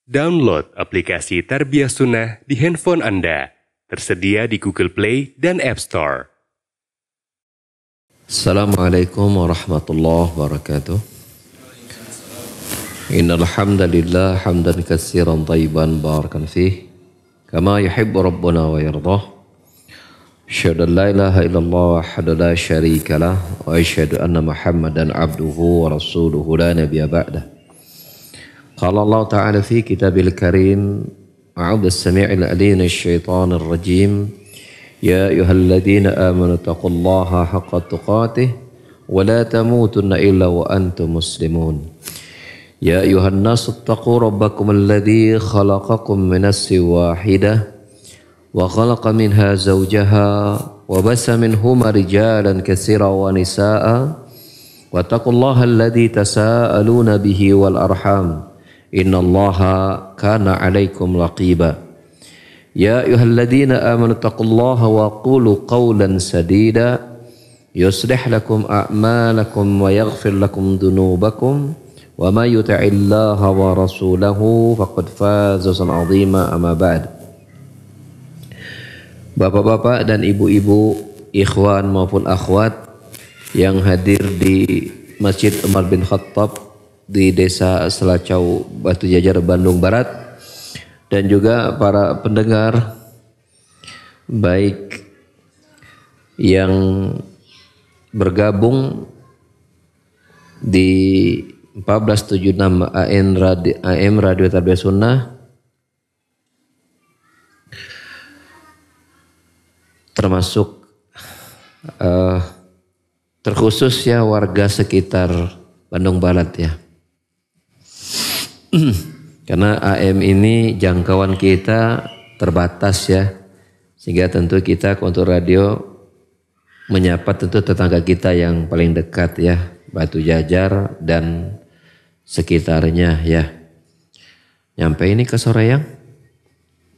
Download aplikasi Tarbiyah Sunnah di handphone Anda. Tersedia di Google Play dan App Store. Assalamualaikum warahmatullahi wabarakatuh. Innal hamdalillah hamdan katsiran thayyiban barakan fih kama yuhibbu rabbuna wa yardah. Asyhadu an la ilaha illallah wahdahu la syarika lah wa asyhadu anna Muhammadan abduhu wa rasuluhu la nabiyya ba'dah. Qala Allah Ta'ala fi kitabil karim a'udzu as-sami'il 'alim asy-syaithanir rajim. Ya ayyuhalladzina amanu taqullaha haqqa tuqatih wa la tamutunna illa wa antum muslimun. Ya ayyuhan nasu taqu rabbakum alladzi khalaqakum min nafsin wahidah wa khalaqa minha zawjaha wa bassa minhuma rijalan katsiran wa nisaa'a wa taqullaha alladzi tasaaluna bihi wal arham innallaha kana 'alaikum raqiba. Ya ayyuhalladzina amanu taqullaha wa qulu qawlan sadida yuslih lakum a'malakum wa yaghfir lakum dhunubakum wa may yuti'illaha wa rasulahu faqad faza fawzan 'azima. Amma ba'd. Bapak-bapak dan ibu-ibu, ikhwan maupun akhwat yang hadir di Masjid Umar bin Khattab di Desa Selacau, Batu Jajar, Bandung Barat, dan juga para pendengar baik yang bergabung di 1476 AM Radio Tarbiyah Sunnah, termasuk terkhusus ya warga sekitar Bandung Barat ya. Karena AM ini jangkauan kita terbatas ya, sehingga tentu kita untuk radio menyapa tentu tetangga kita yang paling dekat ya, Batu Jajar dan sekitarnya ya. Nyampe ini ke Soreang?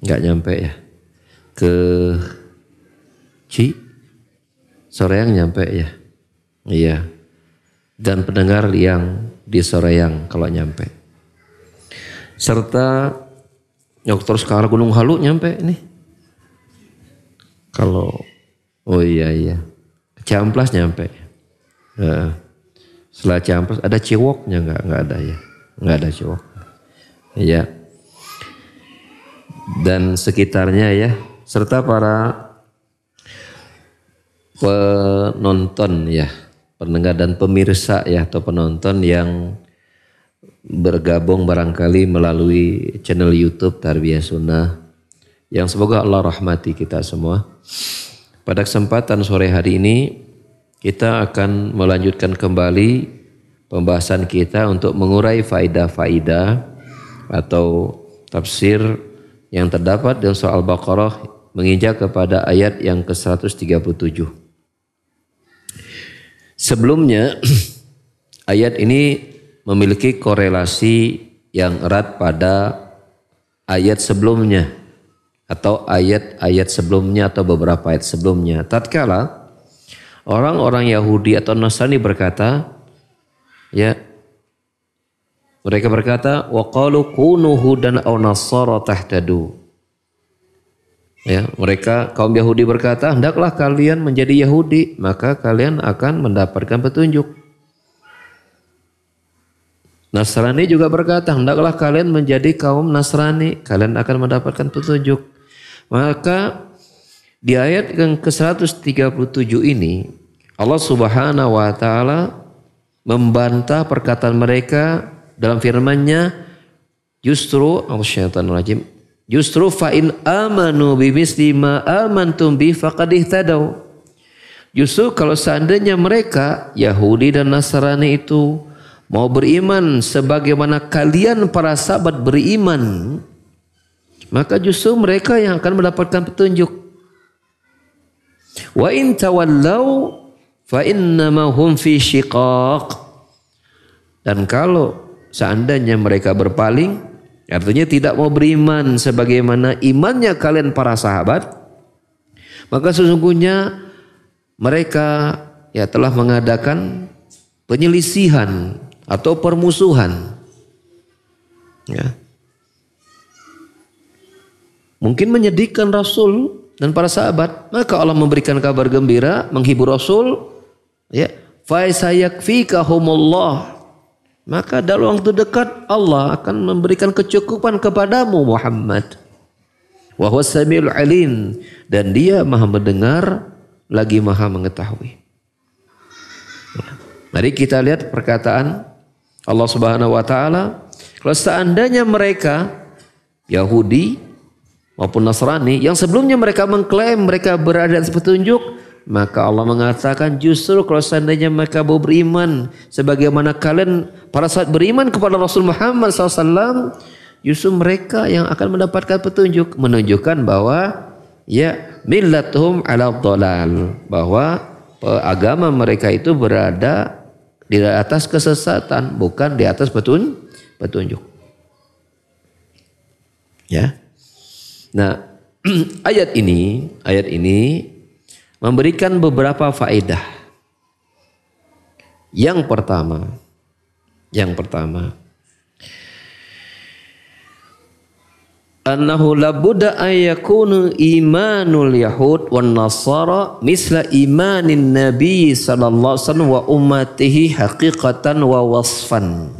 Enggak nyampe ya. Ke Soreang nyampe ya. Iya. Dan pendengar yang di Soreang kalau nyampe. Serta Dr. Sekar Gunung Halu nyampe nih. Kalau oh iya. Ciamplas nyampe. Setelah Ciamplas ada Ciwoknya enggak ada ya. Enggak ada Ciwok. Iya. Dan sekitarnya ya, serta para penonton ya, pendengar dan pemirsa ya, atau penonton yang bergabung barangkali melalui channel YouTube Tarbiyah Sunnah yang semoga Allah rahmati kita semua. Pada kesempatan sore hari ini kita akan melanjutkan kembali pembahasan kita untuk mengurai faidah-faidah atau tafsir yang terdapat dalam surah Al-Baqarah menginjak kepada ayat yang ke-137. Sebelumnya ayat ini memiliki korelasi yang erat pada ayat sebelumnya atau ayat-ayat sebelumnya atau beberapa ayat sebelumnya. Tatkala orang-orang Yahudi atau Nasrani berkata, ya, mereka berkata, wa qalu kunu hudan aw nasara tahtadu. Ya, mereka kaum Yahudi berkata, hendaklah kalian menjadi Yahudi, maka kalian akan mendapatkan petunjuk. Nasrani juga berkata, hendaklah kalian menjadi kaum Nasrani, kalian akan mendapatkan petunjuk. Maka di ayat yang ke-137 ini Allah Subhanahu wa taala membantah perkataan mereka dalam firman-Nya, justru fa in amanu bimisli ma amantum bi faqad ihtadaw. Justru kalau seandainya mereka Yahudi dan Nasrani itu mau beriman sebagaimana kalian para sahabat beriman, maka justru mereka yang akan mendapatkan petunjuk. Wa in tawallaw fa innama hum fi syiqaq. Dan kalau seandainya mereka berpaling, artinya tidak mau beriman sebagaimana imannya kalian para sahabat, maka sesungguhnya mereka ya telah mengadakan penyelisihan atau permusuhan. Ya. mungkin menyedihkan Rasul dan para sahabat. Maka Allah memberikan kabar gembira, menghibur Rasul, ya, fa sayakfikahumullah, maka dalam waktu dekat Allah akan memberikan kecukupan kepadamu Muhammad. Wa huwas samiul alim, dan dia maha mendengar lagi maha mengetahui. Mari kita lihat perkataan Allah Subhanahu wa taala, kalau seandainya mereka Yahudi maupun Nasrani yang sebelumnya mereka mengklaim mereka berada di atas petunjuk, maka Allah mengatakan justru kalau seandainya mereka mau beriman sebagaimana kalian pada saat beriman kepada Rasul Muhammad SAW, justru mereka yang akan mendapatkan petunjuk, menunjukkan bahwa ya millatuhum ala dhalal, bahwa agama mereka itu berada di atas kesesatan, bukan di atas petunjuk. Ya. Nah, ayat ini memberikan beberapa faedah. Yang pertama, annahu labudda ayakunu imanul yahud wan nasara misla imanin nabi sallallahu alaihi wasallam wa ummatihi haqiqatan wa wasfan.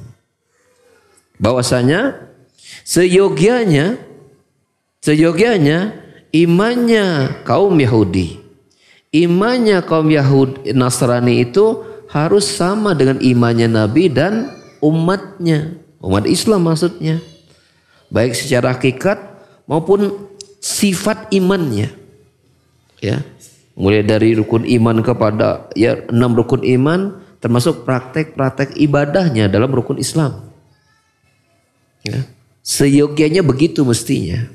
Bahwasanya seyogianya imannya kaum Yahudi, imannya kaum Yahudi Nasrani itu harus sama dengan imannya Nabi dan umatnya, umat Islam maksudnya, baik secara hakikat maupun sifat imannya, ya, mulai dari rukun iman kepada 6 rukun iman, termasuk praktek-praktek ibadahnya dalam rukun Islam, ya, seyogianya begitu mestinya.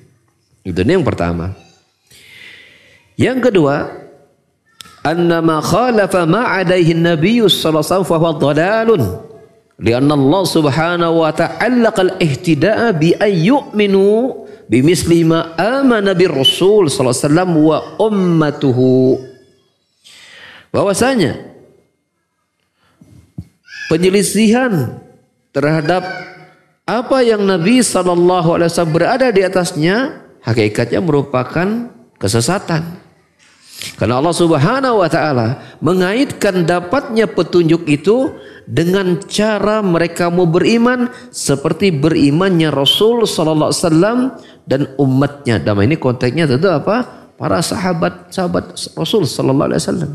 Itu yang pertama. Yang kedua, annama khalafa ma alaihi an-nabiy sallallahu alaihi wasallam fa huwa dhalalun lianna Allah subhanahu wa ta'ala al-ihtida'a bi ay yu'minu bimisli ma amana bir rasul sallallahu alaihi wasallam wa ummatuhu. Bahwasanya penyelisihan terhadap apa yang Nabi sallallahu alaihi wasallam berada di atasnya hakikatnya merupakan kesesatan. Karena Allah Subhanahu wa taala mengaitkan dapatnya petunjuk itu dengan cara mereka mau beriman seperti berimannya Rasul sallallahu alaihi wasallam dan umatnya. Dalam ini konteksnya tentu apa? Para sahabat Rasul sallallahu alaihi wasallam.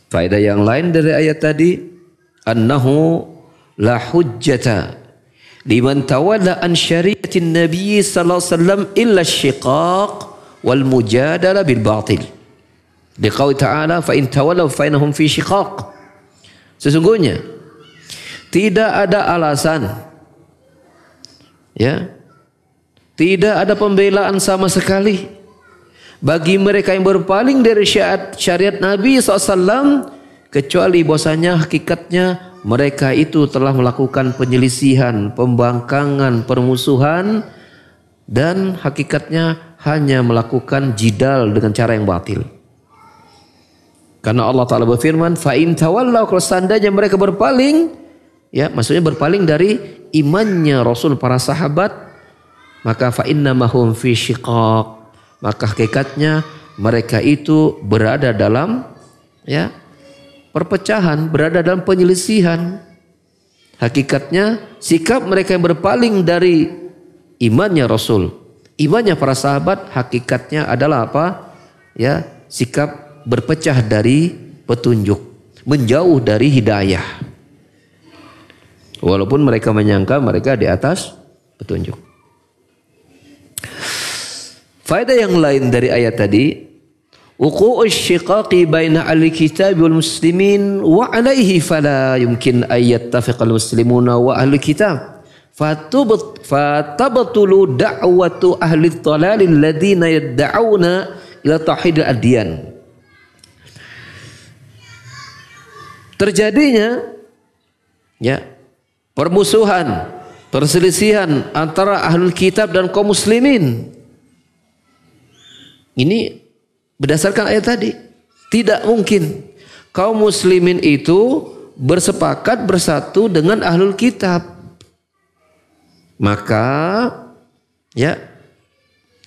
Faedah yang lain dari ayat tadi, annahu la hujjata liman tawalla an syariatin nabiy sallallahu alaihi wasallam illa asyiqaq wal mujadala bil batil. Liqauli ta'ala fa in tawallaw fa innahum fi syiqaq. Sesungguhnya tidak ada alasan, ya, tidak ada pembelaan sama sekali bagi mereka yang berpaling dari syariat Nabi SAW, kecuali bahwasanya hakikatnya mereka itu telah melakukan penyelisihan, pembangkangan, permusuhan, dan hakikatnya hanya melakukan jidal dengan cara yang batil. Karena Allah Ta'ala berfirman, fa in tawallaw, kalau seandainya mereka berpaling, ya, maksudnya berpaling dari imannya Rasul para sahabat, maka fa innamahum fi syiqaq, maka hakikatnya mereka itu berada dalam, ya, perpecahan, berada dalam penyelisihan. Hakikatnya sikap mereka yang berpaling dari imannya Rasul, imannya para sahabat, hakikatnya adalah apa? Ya, sikap berpecah dari petunjuk, menjauh dari hidayah. Walaupun mereka menyangka mereka di atas petunjuk. Faedah yang lain dari ayat tadi, wuqu'u asyiqaqi baina al-kitab wal muslimin wa alaihi fala yumkin an yattafiqa al-muslimuna wa ahli kitab fatabtulu da'watu ahli dhalal alladziina yad'una ila tauhid al-adyan. Terjadinya, ya, permusuhan, perselisihan antara ahlul kitab dan kaum muslimin. Ini berdasarkan ayat tadi. Tidak mungkin kaum muslimin itu bersepakat bersatu dengan ahlul kitab. Maka ya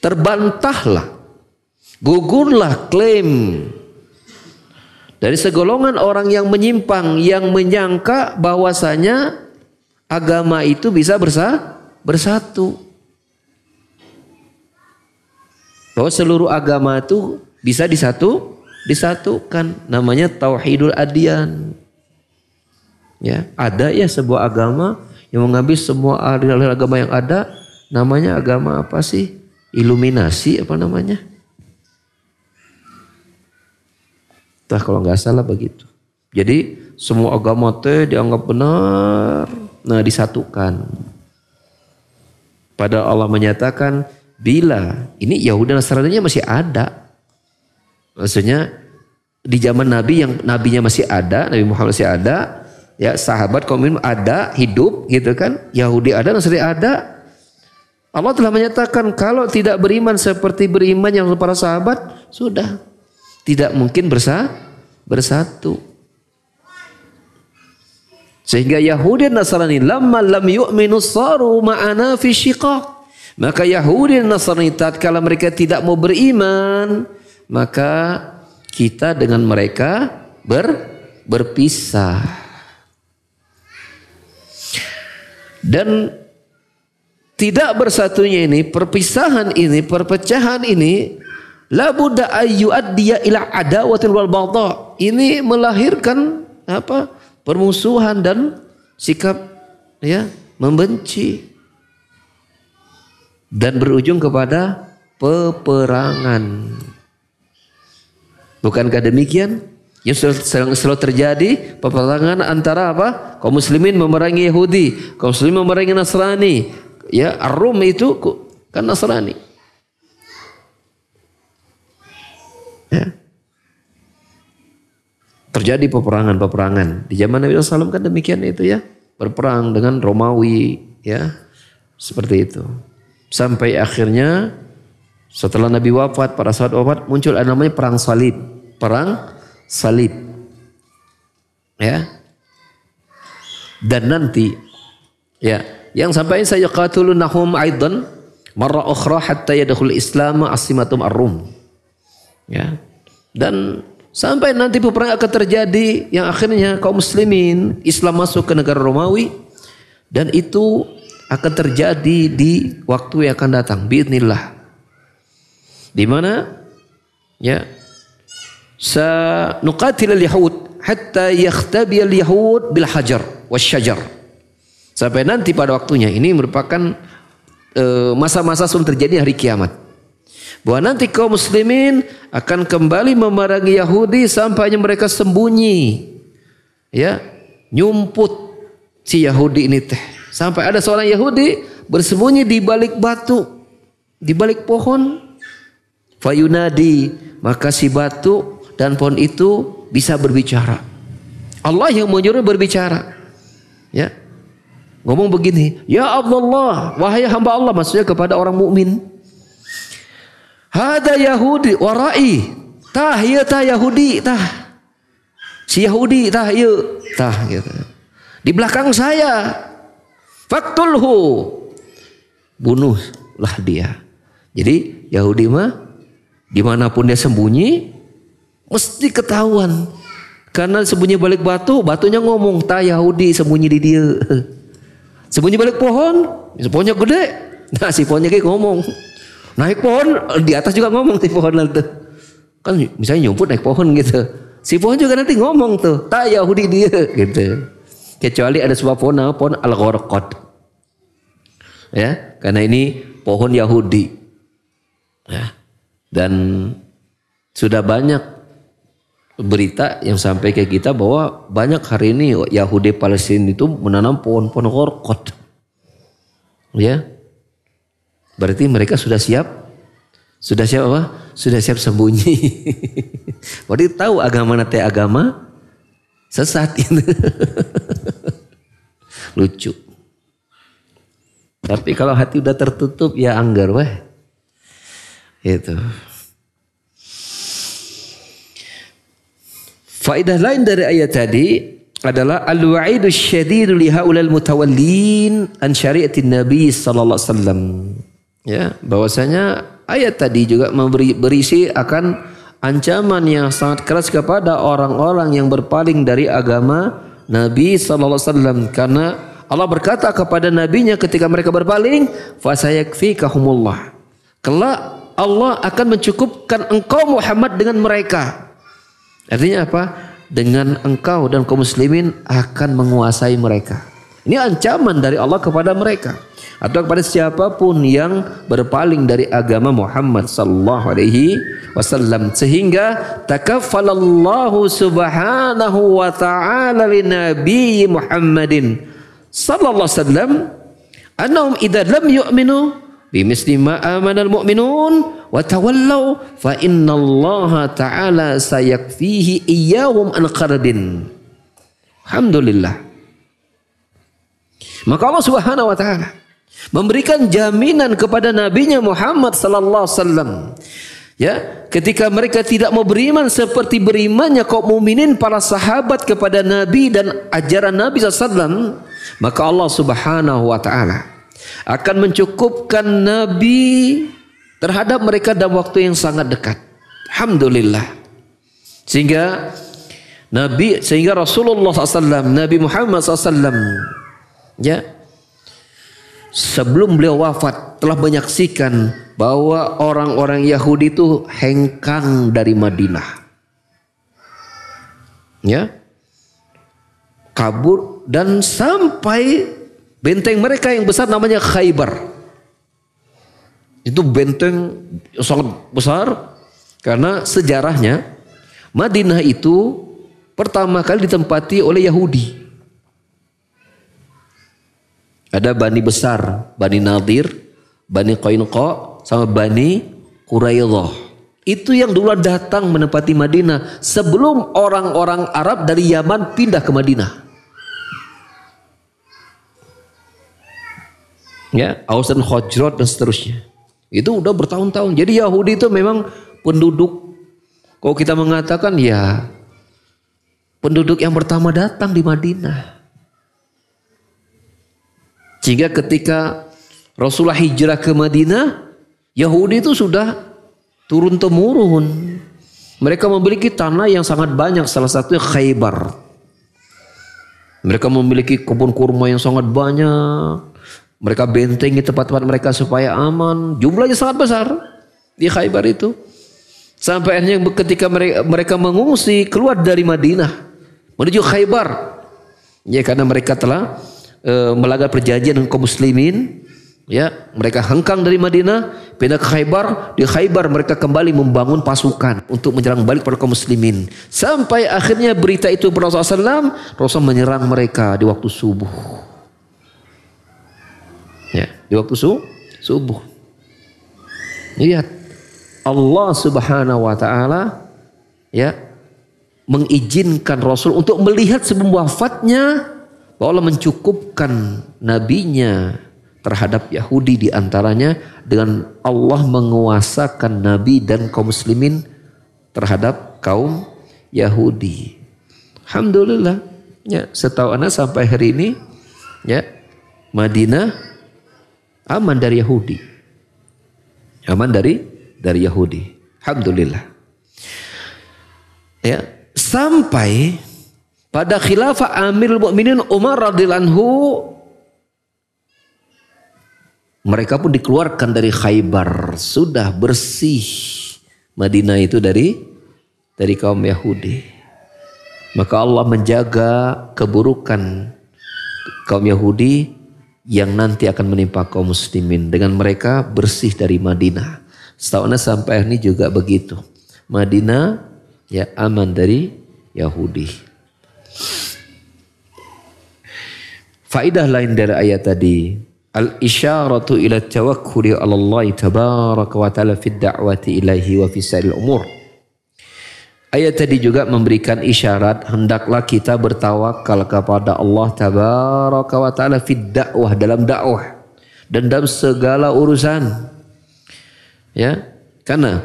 terbantahlah, gugurlah klaim dari segolongan orang yang menyimpang, yang menyangka bahwasanya agama itu bisa bersatu. Bahwa seluruh agama itu bisa disatukan. Namanya tauhidul adyan. Ya, ada ya sebuah agama yang mengambil semua aliran agama yang ada. Namanya agama apa sih? Iluminasi apa namanya? Entah kalau nggak salah begitu. Jadi semua agama dianggap benar. Nah, disatukan. Padahal Allah menyatakan bila ini Yahudi Nasrani masih ada. Maksudnya di zaman Nabi yang nabinya masih ada, Nabi Muhammad masih ada, ya sahabat kaum muslimin ada, hidup gitu kan. Yahudi ada, Nasrani ada. Allah telah menyatakan kalau tidak beriman seperti beriman yang para sahabat, sudah tidak mungkin bersatu. Sehingga Yahudi dan Nasrani lamma lam yu'minu saru ma'ana fi syiqaq. Maka Yahudi dan Nasrani tatkala mereka tidak mau beriman, maka kita dengan mereka berpisah. Dan tidak bersatunya ini, perpisahan ini, perpecahan ini, la budda ayyuaddiya ila adawatil wal baghdha. Ini melahirkan apa? Permusuhan dan sikap ya membenci dan berujung kepada peperangan. Bukankah demikian? Yang selalu terjadi peperangan antara apa? Kaum muslimin memerangi Yahudi, kaum muslimin memerangi Nasrani. Ya, Ar-Rum itu kan Nasrani. Ya. Terjadi peperangan. Di zaman Nabi SAW kan demikian itu ya. Berperang dengan Romawi ya. Seperti itu. Sampai akhirnya setelah Nabi wafat, pada saat wafat muncul ada namanya perang salib. Perang salib. Ya. Dan nanti ya, yang sampai saya qatulunahum aidan marra ukhra hatta yadkhul Islam asimatum ar-Rum. Ya. Dan sampai nanti peperangan akan terjadi yang akhirnya kaum muslimin Islam masuk ke negara Romawi, dan itu akan terjadi di waktu yang akan datang biidznillah. Di mana ya sanuqatil al-yahud hatta yakhtabi al-yahud bil hajar wasyajar. Sampai nanti pada waktunya, ini merupakan masa-masa sebelum terjadi hari kiamat. Bahwa nanti kaum muslimin akan kembali memerangi Yahudi sampai mereka sembunyi. Ya, nyumput si Yahudi ini teh. Sampai ada seorang Yahudi bersembunyi di balik batu, di balik pohon. Fayunadi, maka si batu dan pohon itu bisa berbicara. Allah yang menyuruh berbicara. Ya. Ngomong begini, ya Abdullah, wahai hamba Allah, maksudnya kepada orang mukmin. Hada Yahudi warai, tah ya tah Yahudi tah, si Yahudi tah ya tah gitu. Di belakang saya, faktulhu, bunuhlah dia. Jadi Yahudi mah dimanapun dia sembunyi mesti ketahuan, karena sembunyi balik batu, batunya ngomong tah Yahudi sembunyi di dia. Sembunyi balik pohon, pohonnya gede, nah si pohonnya kayak ngomong. Naik pohon di atas juga ngomong si pohon nanti. Kan misalnya nyumput naik pohon gitu. Si pohon juga nanti ngomong tuh, tak Yahudi dia gitu. Kecuali ada sebuah pohon al-gharqad. Ya, karena ini pohon Yahudi. Ya. Dan sudah banyak berita yang sampai ke kita bahwa banyak hari ini Yahudi Palestina itu menanam pohon-pohon gharqad. Ya. Berarti mereka sudah siap apa? Sudah siap sembunyi. Berarti tahu agama nate agama sesat itu. Lucu. Tapi kalau hati udah tertutup ya anggar weh. Itu. Faedah lain dari ayat tadi, adalah al-wa'idus syadidu li haulal mutawallin an syariatin Nabi sallallahu alaihi wasallam. Ya, bahwasanya ayat tadi juga berisi akan ancaman yang sangat keras kepada orang-orang yang berpaling dari agama Nabi sallallahu alaihi wasallam, karena Allah berkata kepada nabinya ketika mereka berpaling, fasayakfikahumullah. Kelak Allah akan mencukupkan engkau Muhammad dengan mereka. Artinya apa? Dengan engkau dan kaum muslimin akan menguasai mereka. Ini ancaman dari Allah kepada mereka atau kepada siapapun yang berpaling dari agama Muhammad sallallahu alaihi wasallam, sehingga takaffalallahu subhanahu wa ta'ala li nabi Muhammadin sallallahu alaihi wasallam annahum idza lam yu'minu bimisli ma amanal mu'minun wa tawallaw fa innallaha ta'ala sayakfihi iyyahum an qardin. Alhamdulillah. Maka Allah Subhanahu wa taala memberikan jaminan kepada nabinya Muhammad sallallahu alaihi wasallam, ya, ketika mereka tidak mau beriman seperti berimannya kaum mukminin para sahabat kepada nabi dan ajaran Nabi sallallahu alaihi wasallam, maka Allah Subhanahu wa taala akan mencukupkan Nabi terhadap mereka dalam waktu yang sangat dekat. Alhamdulillah. Sehingga Rasulullah SAW, Nabi Muhammad SAW, ya, sebelum beliau wafat telah menyaksikan bahwa orang-orang Yahudi itu hengkang dari Madinah, ya, kabur dan sampai benteng mereka yang besar namanya Khaybar. Itu benteng sangat besar karena sejarahnya Madinah itu pertama kali ditempati oleh Yahudi. Ada Bani besar, Bani Nadir, Bani Qainuqa, sama Bani Quraidah. Itu yang dulu datang menempati Madinah sebelum orang-orang Arab dari Yaman pindah ke Madinah. Ya, Aus dan Khazraj dan seterusnya. Itu udah bertahun-tahun. Jadi Yahudi itu memang penduduk, kalau kita mengatakan ya penduduk yang pertama datang di Madinah. Sehingga ketika Rasulullah hijrah ke Madinah, Yahudi itu sudah turun temurun. Mereka memiliki tanah yang sangat banyak, salah satunya Khaybar. Mereka memiliki kebun kurma yang sangat banyak. Mereka bentengi tempat-tempat mereka supaya aman. Jumlahnya sangat besar di Khaybar itu. Sampai akhirnya ketika mereka mengungsi keluar dari Madinah menuju Khaybar, ya, karena mereka telah melanggar perjanjian dengan kaum muslimin, ya, mereka hengkang dari Madinah pindah ke Khaybar. Di Khaybar mereka kembali membangun pasukan untuk menyerang balik para kaum muslimin. Sampai akhirnya berita itu Rasulullah SAW, Rasul menyerang mereka di waktu subuh. Ya, di waktu subuh. Lihat Allah Subhanahu wa taala, ya, mengizinkan Rasul untuk melihat sebelum wafatnya bahwa Allah mencukupkan nabinya terhadap Yahudi, di antaranya dengan Allah menguasakan nabi dan kaum muslimin terhadap kaum Yahudi. Alhamdulillah. Ya, setahu ana sampai hari ini, ya, Madinah aman dari Yahudi. Aman dari Yahudi. Alhamdulillah. Ya, sampai pada khilafah Amirul Mukminin Umar radhiyallahu anhu, mereka pun dikeluarkan dari Khaybar. Sudah bersih Madinah itu dari kaum Yahudi. Maka Allah menjaga keburukan kaum Yahudi yang nanti akan menimpa kaum muslimin. Dengan mereka bersih dari Madinah. Setahunya sampai ini juga begitu. Madinah, ya, aman dari Yahudi. Faidah lain dari ayat tadi, al-isyaratu ila tawakkuli 'ala Allah tabaraka wa ta'ala fi da'wati ilaihi wa fi sa'il umur. Ayat tadi juga memberikan isyarat hendaklah kita bertawakal kepada Allah tabaraka wa ta'ala fi dakwah, dalam dakwah dan dalam segala urusan. Ya, karena,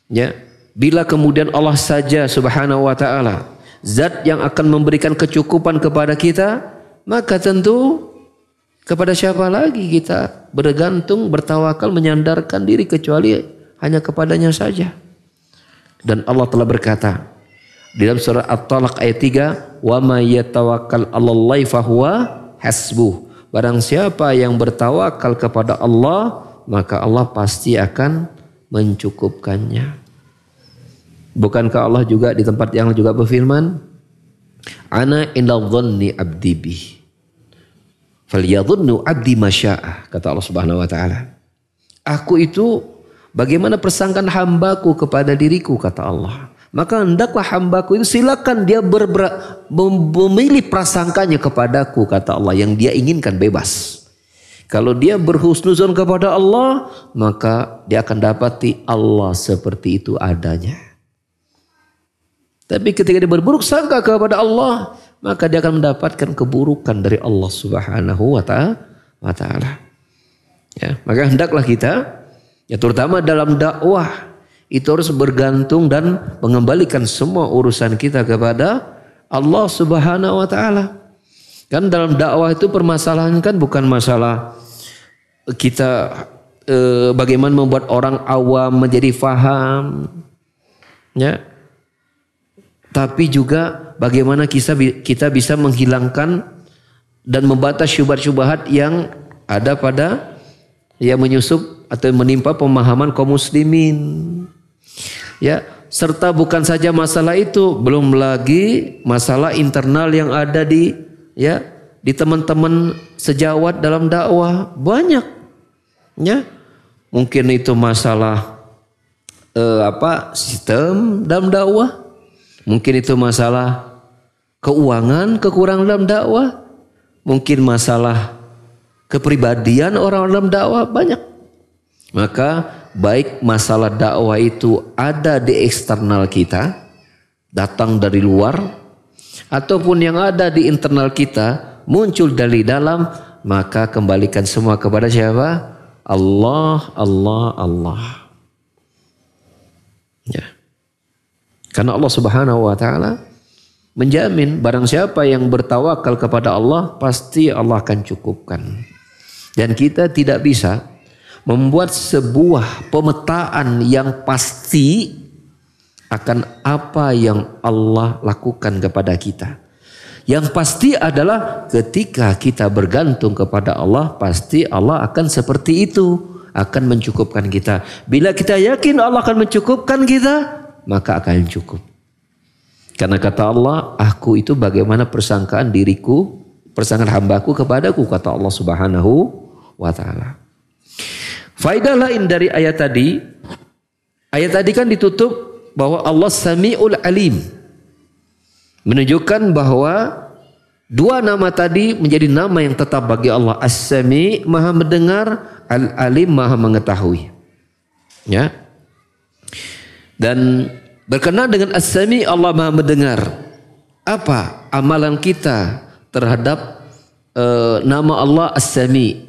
ya, bila kemudian Allah saja Subhanahu wa ta'ala zat yang akan memberikan kecukupan kepada kita, maka tentu kepada siapa lagi kita bergantung, bertawakal, menyandarkan diri kecuali hanya kepadanya saja. Dan Allah telah berkata di dalam surah At-Talaq ayat 3, "Wa may yatawakkal 'alallahi fahuwa hasbuh." Barang siapa yang bertawakal kepada Allah, maka Allah pasti akan mencukupkannya. Bukankah Allah juga di tempat yang juga berfirman, "Ana inda dhanni 'abdi bi. Falyadhunnu 'abdi ma syaa." Kata Allah Subhanahu wa taala. Aku itu bagaimana persangkaan hambaku kepada diriku, kata Allah. Maka hendaklah hambaku itu silakan dia memilih prasangkanya kepadaku, kata Allah, yang dia inginkan bebas. Kalau dia berhusnuzon kepada Allah, maka dia akan dapati Allah seperti itu adanya. Tapi ketika dia berburuk sangka kepada Allah, maka dia akan mendapatkan keburukan dari Allah Subhanahu wa taala. Ya, maka hendaklah kita, ya terutama dalam dakwah, itu harus bergantung dan mengembalikan semua urusan kita kepada Allah Subhanahu wa taala. Kan dalam dakwah itu permasalahan kan bukan masalah kita bagaimana membuat orang awam menjadi faham, ya. Tapi juga bagaimana kita bisa menghilangkan dan membantah syubhat-syubhat yang ada pada yang menyusup atau menimpa pemahaman kaum muslimin. Ya, serta bukan saja masalah itu, belum lagi masalah internal yang ada di teman-teman sejawat dalam dakwah banyak. Ya, mungkin itu masalah sistem dalam dakwah, mungkin itu masalah keuangan, kekurangan dalam dakwah, mungkin masalah kepribadian orang dalam dakwah banyak. Maka baik masalah dakwah itu ada di eksternal kita, datang dari luar, ataupun yang ada di internal kita, muncul dari dalam, maka kembalikan semua kepada siapa? Allah, Allah, Allah. Ya. Karena Allah Subhanahu wa taala menjamin barang siapa yang bertawakal kepada Allah, pasti Allah akan cukupkan. Dan kita tidak bisa membuat sebuah pemetaan yang pasti akan apa yang Allah lakukan kepada kita. Yang pasti adalah ketika kita bergantung kepada Allah, pasti Allah akan seperti itu, akan mencukupkan kita. Bila kita yakin Allah akan mencukupkan kita, maka akan cukup. Karena kata Allah, aku itu bagaimana persangkaan diriku, persangkaan hambaku kepadaku, kata Allah Subhanahu wa taala. Faedah lain dari ayat tadi kan ditutup bahwa Allah Sami'ul Alim. Menunjukkan bahwa dua nama tadi menjadi nama yang tetap bagi Allah. As-Sami' maha mendengar, Al-Alim maha mengetahui. Ya. Dan berkenaan dengan As-Sami' Allah maha mendengar. Apa amalan kita terhadap nama Allah As-Sami'?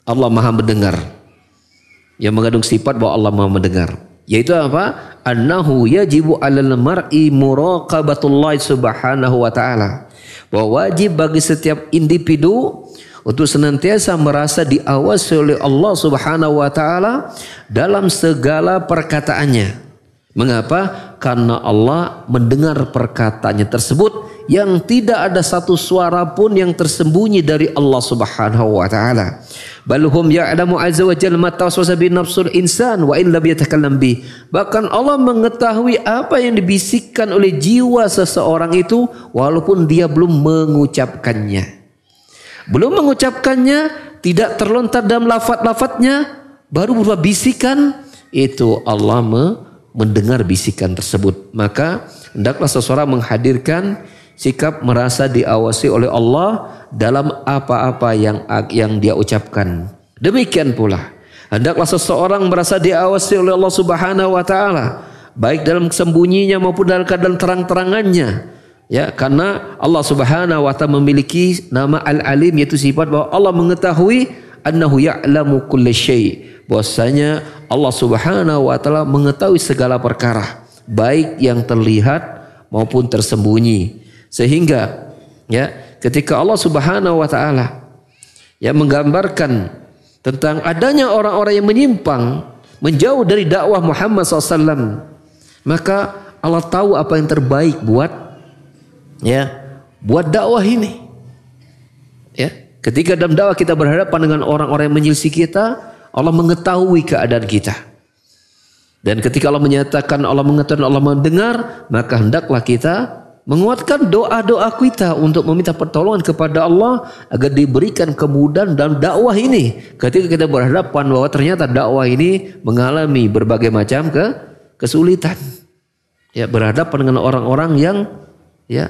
Allah maha mendengar. Yang mengandung sifat bahwa Allah maha mendengar, yaitu apa? Annahu yajibu 'alal mar'i muraqabatullah subhanahu wa ta'ala. Bahwa wajib bagi setiap individu untuk senantiasa merasa diawasi oleh Allah Subhanahu wa taala dalam segala perkataannya. Mengapa? Karena Allah mendengar perkataannya tersebut yang tidak ada satu suara pun yang tersembunyi dari Allah Subhanahu wa taala. Bal hum ya'lamu azza wa jalla ma tawaswasa bi nafsul insan wa in lam yatakallam bi. Bahkan Allah mengetahui apa yang dibisikkan oleh jiwa seseorang itu walaupun dia belum mengucapkannya. Belum mengucapkannya, tidak terlontar dalam lafaz-lafaznya, baru berupa bisikan, itu Allah mendengar bisikan tersebut. Maka hendaklah seseorang menghadirkan sikap merasa diawasi oleh Allah dalam apa-apa yang dia ucapkan. Demikian pula hendaklah seseorang merasa diawasi oleh Allah Subhanahu wa taala baik dalam sembunyinya maupun dalam keadaan terang-terangannya. Ya, karena Allah Subhanahu wa taala memiliki nama Al-Alim, yaitu sifat bahwa Allah mengetahui annahu ya'lamu kulli syai'. Bahwasanya Allah Subhanahu wa taala mengetahui segala perkara, baik yang terlihat maupun tersembunyi. Sehingga ya ketika Allah Subhanahu wa taala ya menggambarkan tentang adanya orang-orang yang menyimpang, menjauh dari dakwah Muhammad SAW, maka Allah tahu apa yang terbaik buat dakwah ini. Ya, ketika dalam dakwah kita berhadapan dengan orang-orang yang menyelisih kita, Allah mengetahui keadaan kita. Dan ketika Allah menyatakan Allah mengetahui, Allah mendengar, maka hendaklah kita menguatkan doa-doa kita untuk meminta pertolongan kepada Allah agar diberikan kemudahan dalam dakwah ini. Ketika kita berhadapan bahwa ternyata dakwah ini mengalami berbagai macam kesulitan. Ya, berhadapan dengan orang-orang yang ya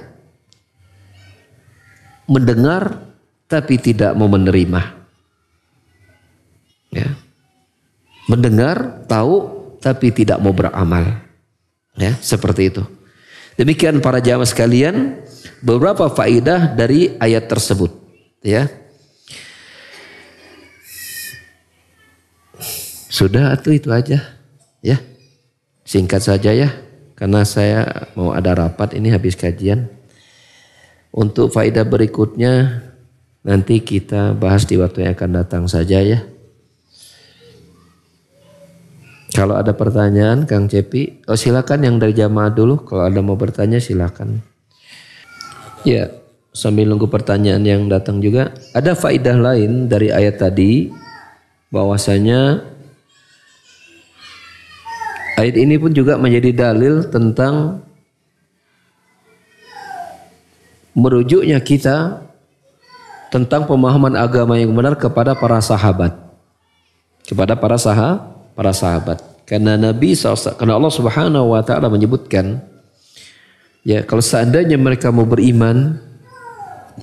mendengar tapi tidak mau menerima. Ya. Mendengar, tahu tapi tidak mau beramal. Ya, seperti itu. Demikian para jamaah sekalian, beberapa faedah dari ayat tersebut, ya. Sudah atau itu aja, ya. Singkat saja ya, karena saya mau ada rapat ini habis kajian. Untuk faedah berikutnya nanti kita bahas di waktu yang akan datang saja ya. Kalau ada pertanyaan Kang Cepi, silakan yang dari jamaah dulu. Kalau ada mau bertanya silakan. Ya, sambil nunggu pertanyaan yang datang juga. Ada faedah lain dari ayat tadi, bahwasanya ayat ini pun juga menjadi dalil tentang merujuknya kita tentang pemahaman agama yang benar kepada para sahabat. Kepada para sahabat. Karena Nabi SAW, karena Allah Subhanahu wa taala menyebutkan, ya kalau seandainya mereka mau beriman,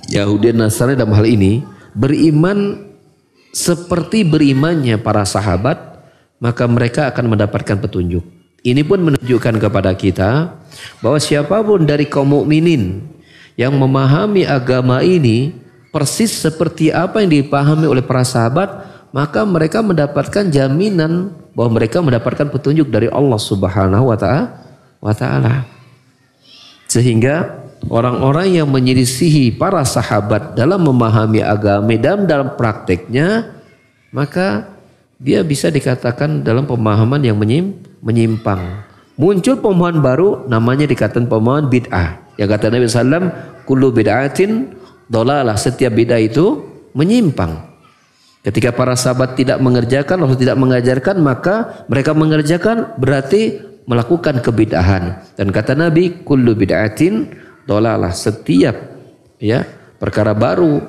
Yahudi dan Nasrani dalam hal ini beriman seperti berimannya para sahabat, maka mereka akan mendapatkan petunjuk. Ini pun menunjukkan kepada kita bahwa siapapun dari kaum mukminin yang memahami agama ini persis seperti apa yang dipahami oleh para sahabat, maka mereka mendapatkan jaminan bahwa mereka mendapatkan petunjuk dari Allah Subhanahu wa taala. Sehingga orang-orang yang menyelisihi para sahabat dalam memahami agama dan dalam prakteknya, maka dia bisa dikatakan dalam pemahaman yang menyimpang. Muncul pemahaman baru, namanya dikatakan pemahaman bid'ah. Yang kata Nabi SAW, kullu bid'atin dolalah, setiap bid'ah itu menyimpang. Ketika para sahabat tidak mengerjakan, Rasul tidak mengajarkan, maka mereka mengerjakan berarti melakukan kebid'ahan. Dan kata Nabi, kullu bid'atin dolalah, setiap ya perkara baru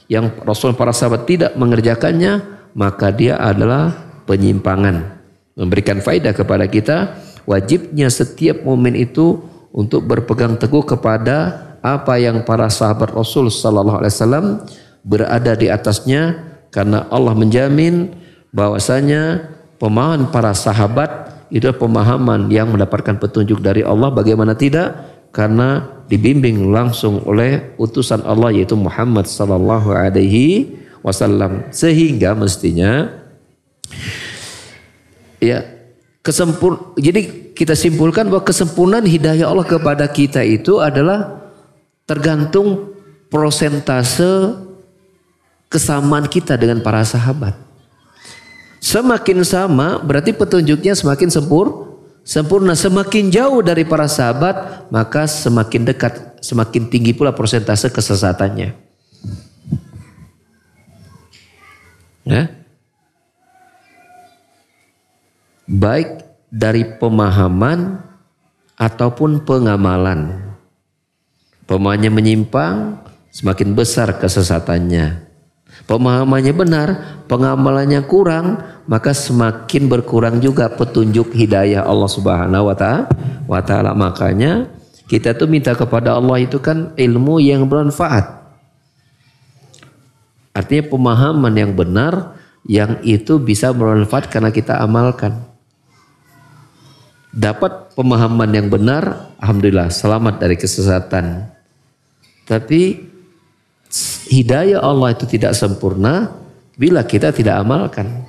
yang Rasul para sahabat tidak mengerjakannya, maka dia adalah penyimpangan. Memberikan faedah kepada kita, wajibnya setiap momen itu untuk berpegang teguh kepada apa yang para sahabat Rasul sallallahu alaihi wasallam berada di atasnya, karena Allah menjamin bahwasanya pemahaman para sahabat itu pemahaman yang mendapatkan petunjuk dari Allah. Bagaimana tidak? Karena dibimbing langsung oleh utusan Allah yaitu Muhammad sallallahu alaihi wasallam. Sehingga mestinya ya jadi kita simpulkan bahwa kesempurnaan hidayah Allah kepada kita itu adalah tergantung prosentase kesamaan kita dengan para sahabat. Semakin sama berarti petunjuknya semakin sempurna. Semakin jauh dari para sahabat, maka semakin dekat, semakin tinggi pula persentase kesesatannya. Ya? Baik dari pemahaman ataupun pengamalan. Pemahamannya menyimpang, semakin besar kesesatannya. Pemahamannya benar, pengamalannya kurang, maka semakin berkurang juga petunjuk hidayah Allah Subhanahu wa taala. Makanya kita tuh minta kepada Allah itu kan ilmu yang bermanfaat. Artinya pemahaman yang benar yang itu bisa bermanfaat karena kita amalkan. Dapat pemahaman yang benar, alhamdulillah selamat dari kesesatan. Tapi hidayah Allah itu tidak sempurna bila kita tidak amalkan.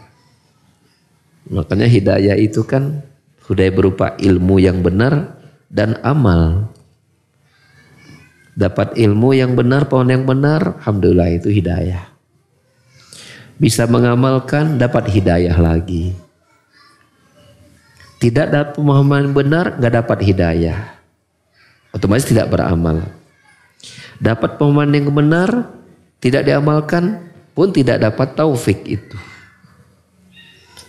Makanya hidayah itu kan hidayah berupa ilmu yang benar dan amal. Dapat ilmu yang benar, pemahaman yang benar, alhamdulillah itu hidayah. Bisa mengamalkan, dapat hidayah lagi. Tidak dapat pemahaman yang benar, nggak dapat hidayah. Otomatis tidak beramal. Dapat pemahaman yang benar, tidak diamalkan, pun tidak dapat taufik itu.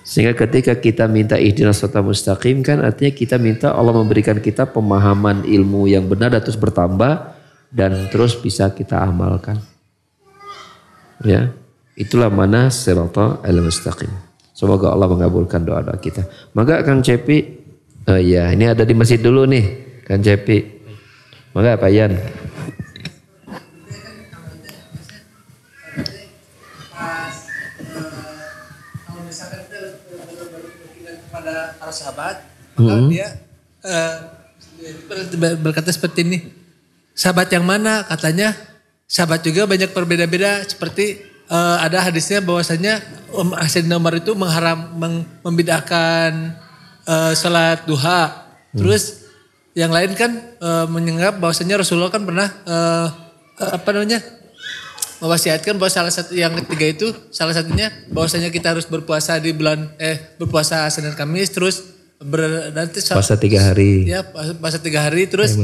Sehingga ketika kita minta ihdinas shiratal mustaqim kan artinya kita minta Allah memberikan kita pemahaman ilmu yang benar dan terus bertambah dan terus bisa kita amalkan. Ya, itulah mana shiratal mustaqim. Semoga Allah mengabulkan doa-doa kita. Maka Kang Cepi, ya ini ada di masjid dulu nih, Kang Cepi. Maka Pak Yan. Kepada para sahabat, maka dia berkata seperti ini. Sahabat yang mana? Katanya sahabat juga banyak berbeda-beda. Seperti ada hadisnya bahwasanya Sayyidina Umar itu membidahkan salat duha. Terus yang lain kan menganggap bahwasanya Rasulullah kan pernah mewasiatkan bahwa salah satu yang ketiga itu salah satunya bahwasanya kita harus berpuasa di bulan berpuasa Senin Kamis terus nanti puasa 3 hari. Ya, puasa 3 hari terus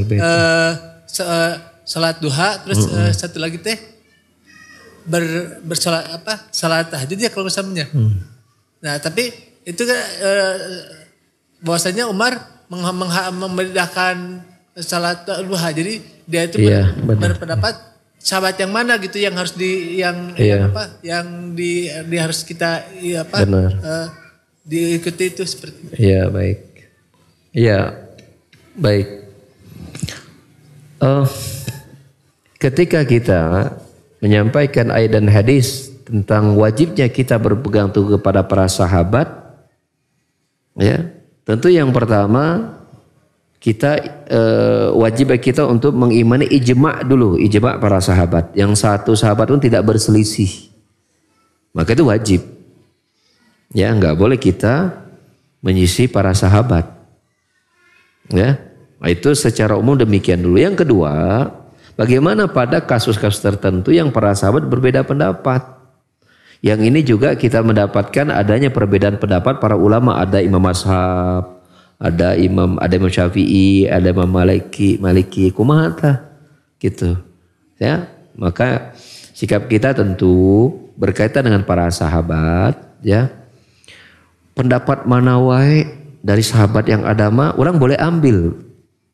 salat duha terus satu lagi teh bersalat salat tahajud ya kalau misalnya. Nah, tapi itu bahwasanya Umar membedakan salat duha. Jadi dia itu berpendapat sahabat yang mana gitu yang harus harus kita diikuti itu seperti itu. Iya, baik. Iya, baik. Ketika kita menyampaikan ayat dan hadis tentang wajibnya kita berpegang teguh kepada para sahabat, ya, tentu yang pertama kita wajib kita untuk mengimani ijma' dulu, ijma' para sahabat. Yang satu sahabat pun tidak berselisih. Maka itu wajib. Ya, enggak boleh kita menyisi para sahabat. Ya. Nah, itu secara umum demikian dulu. Yang kedua, bagaimana pada kasus-kasus tertentu yang para sahabat berbeda pendapat. Yang ini juga kita mendapatkan adanya perbedaan pendapat para ulama, ada imam mazhab, ada Imam Syafi'i, ada Imam Maliki, kumaha gitu. Ya, maka sikap kita tentu berkaitan dengan para sahabat, ya. Pendapat mana wae dari sahabat yang ada mah orang boleh ambil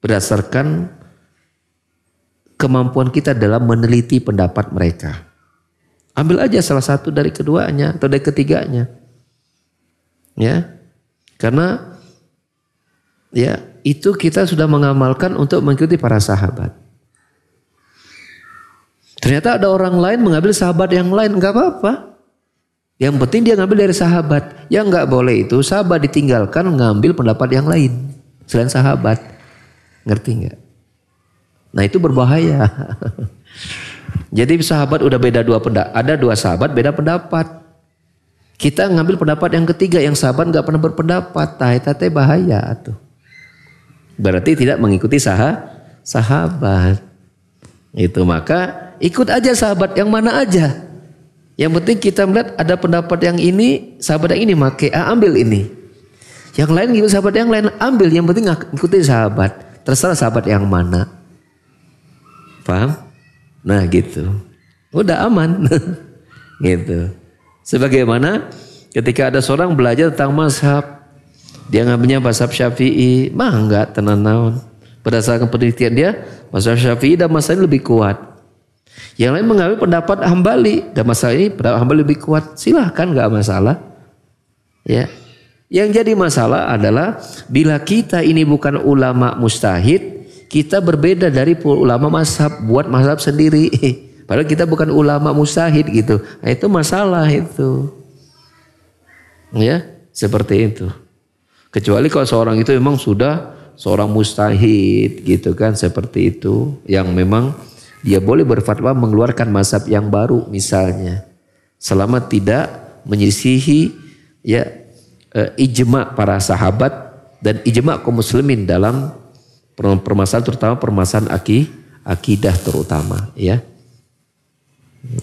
berdasarkan kemampuan kita dalam meneliti pendapat mereka. Ambil aja salah satu dari keduanya atau dari ketiganya. Ya. Karena ya, itu kita sudah mengamalkan untuk mengikuti para sahabat. Ternyata ada orang lain mengambil sahabat yang lain, enggak apa-apa. Yang penting dia ngambil dari sahabat. Yang enggak boleh itu sahabat ditinggalkan ngambil pendapat yang lain selain sahabat. Ngerti enggak? Nah, itu berbahaya. Jadi sahabat udah beda ada dua sahabat beda pendapat. Kita ngambil pendapat yang ketiga yang sahabat enggak pernah berpendapat. Nah, itu bahaya tuh. Berarti tidak mengikuti sahabat. Itu maka ikut aja sahabat yang mana aja. Yang penting kita melihat ada pendapat yang ini, sahabat yang ini make, ambil ini. Yang lain ngikut sahabat yang lain, ambil. Yang penting ikuti sahabat. Terserah sahabat yang mana. Paham? Nah gitu. Udah aman. Gitu. Sebagaimana ketika ada seorang belajar tentang mazhab, dia ngambilnya mazhab Syafi'i, mah enggak tenan naon. Berdasarkan penelitian dia, mazhab Syafi'i dan masalah lebih kuat. Yang lain mengambil pendapat Hambali dan masalah ini pendapat Hambali lebih kuat. Silahkan, enggak masalah. Ya. Yang jadi masalah adalah bila kita ini bukan ulama mujtahid, kita berbeda dari ulama mazhab, buat mazhab sendiri. Padahal kita bukan ulama mujtahid gitu. Nah, itu masalah itu. Ya, seperti itu. Kecuali kalau seorang itu memang sudah seorang mujtahid gitu kan, seperti itu, yang memang dia boleh berfatwa mengeluarkan mazhab yang baru misalnya, selama tidak menyisihi ya ijma' para sahabat dan ijma' kaum muslimin dalam permasalahan, terutama permasalahan akidah terutama ya.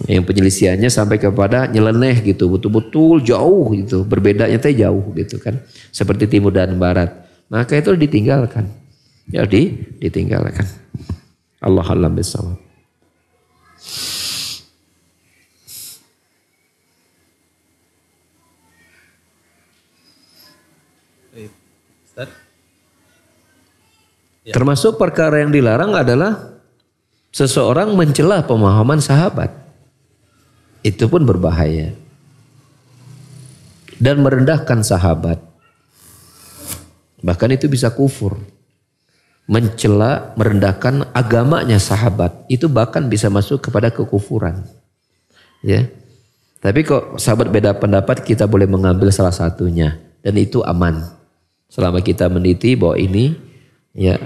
Yang penyelisihannya sampai kepada nyeleneh gitu, betul-betul jauh gitu, berbedanya teh jauh gitu kan, seperti timur dan barat. Maka itu ditinggalkan, jadi ditinggalkan. Allah a'lam bishawab. Termasuk perkara yang dilarang adalah seseorang mencela pemahaman sahabat. Itu pun berbahaya. Dan merendahkan sahabat. Bahkan itu bisa kufur. Mencela, merendahkan agamanya sahabat. Itu bahkan bisa masuk kepada kekufuran. Ya. Tapi kok sahabat beda pendapat, kita boleh mengambil salah satunya. Dan itu aman. Selama kita meneliti bahwa ini ya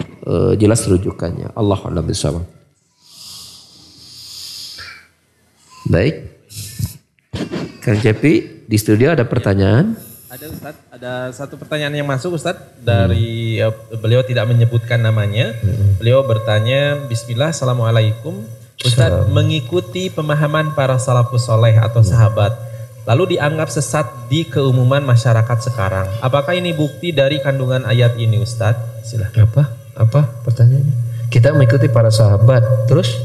jelas rujukannya. Allah a'lam bishawab. Baik. Kang Cepi di studio ada pertanyaan? Ada Ustadz, ada satu pertanyaan yang masuk Ustadz dari beliau tidak menyebutkan namanya. Beliau bertanya, Bismillah, Assalamualaikum. Ustadz, mengikuti pemahaman para salafus soleh atau sahabat, lalu dianggap sesat di keumuman masyarakat sekarang. Apakah ini bukti dari kandungan ayat ini Ustadz? Silahkan. Apa pertanyaannya? Kita mengikuti para sahabat, terus?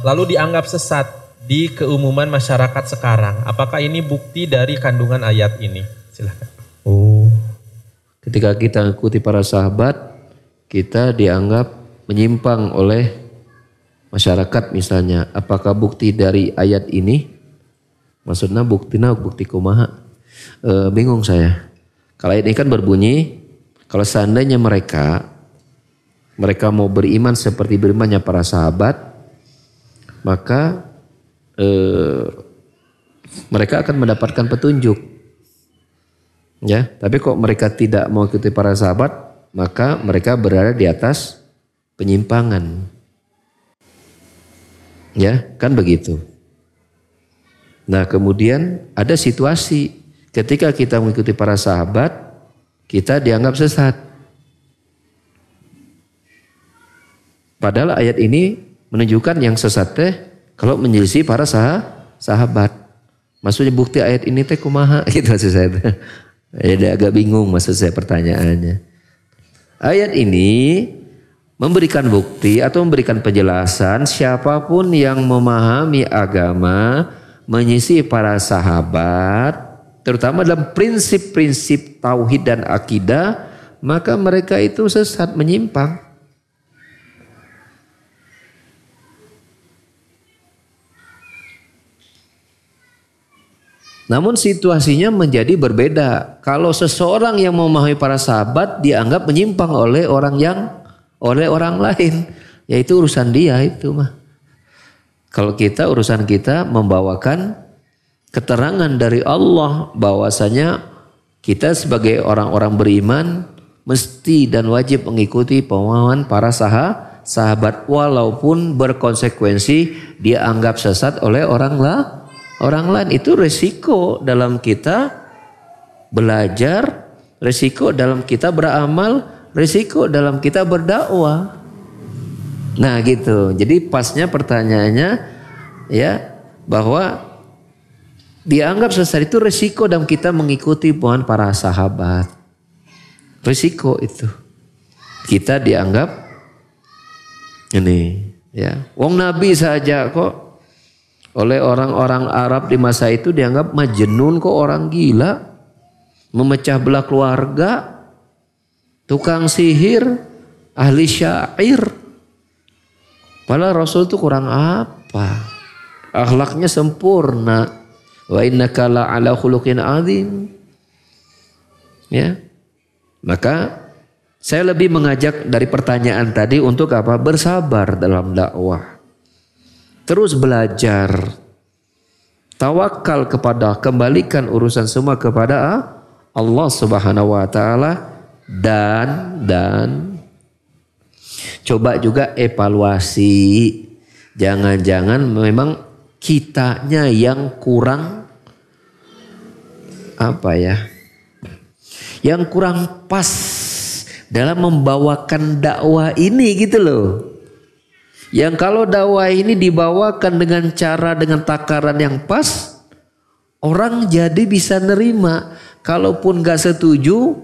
Lalu dianggap sesat di keumuman masyarakat sekarang. Apakah ini bukti dari kandungan ayat ini? Silahkan. Oh, ketika kita mengikuti para sahabat, kita dianggap menyimpang oleh masyarakat misalnya. Apakah bukti dari ayat ini? Maksudnya bukti kumaha? Bingung saya. Kalau ayat ini kan berbunyi, kalau seandainya mereka mau beriman seperti berimannya para sahabat, maka mereka akan mendapatkan petunjuk. Ya, tapi kok mereka tidak mau ikuti para sahabat, maka mereka berada di atas penyimpangan. Ya, kan begitu. Nah, kemudian ada situasi ketika kita mengikuti para sahabat, kita dianggap sesat. Padahal ayat ini menunjukkan yang sesat teh kalau menyelisih para sahabat. Maksudnya bukti ayat ini teh kumaha gitu maksud saya. Ya agak bingung maksud saya pertanyaannya. Ayat ini memberikan bukti atau memberikan penjelasan siapapun yang memahami agama menyisi para sahabat, terutama dalam prinsip-prinsip tauhid dan akidah, maka mereka itu sesat, menyimpang. Namun situasinya menjadi berbeda. Kalau seseorang yang memahami para sahabat dianggap menyimpang oleh orang lain, yaitu urusan dia itu mah. Kalau urusan kita membawakan keterangan dari Allah bahwasanya kita sebagai orang-orang beriman mesti dan wajib mengikuti pemahaman para sahabat walaupun berkonsekuensi dia anggap sesat oleh orang lain. Itu resiko dalam kita belajar, resiko dalam kita beramal, resiko dalam kita berdakwah. Nah gitu. Jadi pasnya pertanyaannya ya bahwa dianggap sesat itu resiko dalam kita mengikuti pemahaman para sahabat. Resiko itu. Kita dianggap ini ya. Wong Nabi saja kok oleh orang-orang Arab di masa itu dianggap majnun, kok orang gila, memecah belah keluarga, tukang sihir, ahli syair. Padahal Rasul itu kurang apa? Akhlaknya sempurna. Wa innaka la'ala khuluqin azim. Ya. Maka saya lebih mengajak dari pertanyaan tadi untuk apa? Bersabar dalam dakwah. Terus belajar, tawakal kembalikan urusan semua kepada Allah Subhanahu wa taala dan coba juga evaluasi. Jangan-jangan memang kitanya yang kurang yang kurang pas dalam membawakan dakwah ini gitu loh. Yang kalau dakwah ini dibawakan dengan cara, dengan takaran yang pas, orang jadi bisa nerima. Kalaupun gak setuju,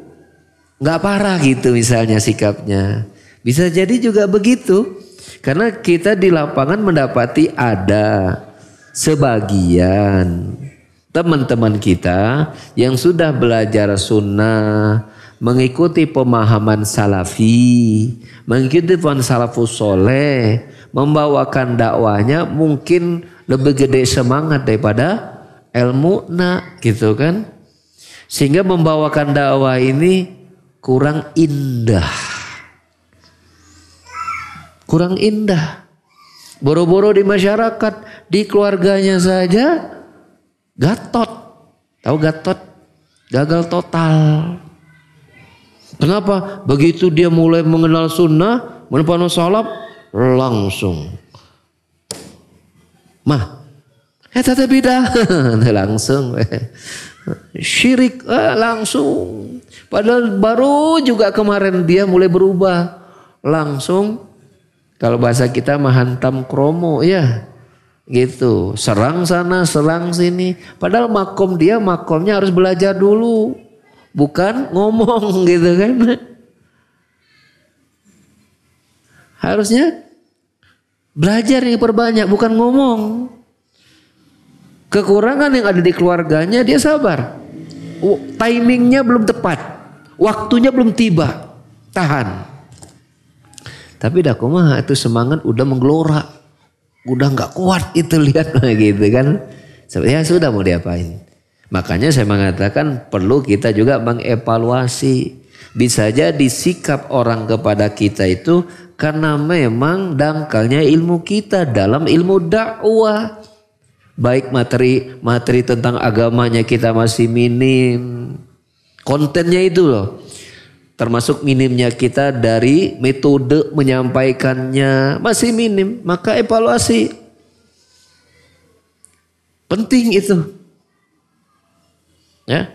gak parah gitu misalnya sikapnya. Bisa jadi juga begitu. Karena kita di lapangan mendapati ada sebagian teman-teman kita yang sudah belajar sunnah, mengikuti pemahaman salafi, mengikuti pemahaman salafus soleh, membawakan dakwahnya mungkin lebih gede semangat daripada ilmu gitu kan. Sehingga membawakan dakwah ini kurang indah. Kurang indah. Boro-boro di masyarakat, di keluarganya saja gatot. Tahu gatot? Gagal total. Kenapa? Begitu dia mulai mengenal sunnah, mengenal salaf, langsung. Mah, tata bidah, langsung. Syirik, langsung. Padahal baru juga kemarin dia mulai berubah. Langsung, kalau bahasa kita menghantam kromo ya. Gitu, serang sana, serang sini. Padahal makomnya harus belajar dulu. Bukan ngomong gitu kan. Harusnya belajar yang perbanyak, bukan ngomong. Kekurangan yang ada di keluarganya dia sabar. Timingnya belum tepat. Waktunya belum tiba. Tahan. Tapi dah kumaha itu semangat udah menggelora. Udah gak kuat itu lihat gitu kan. Ya sudah mau diapain. Makanya saya mengatakan perlu kita juga mengevaluasi. Bisa jadi sikap orang kepada kita itu karena memang dangkalnya ilmu kita dalam ilmu dakwah. Baik materi tentang agamanya kita masih minim. Kontennya itu loh. Termasuk minimnya kita dari metode menyampaikannya masih minim. Maka evaluasi. Penting itu. Ya.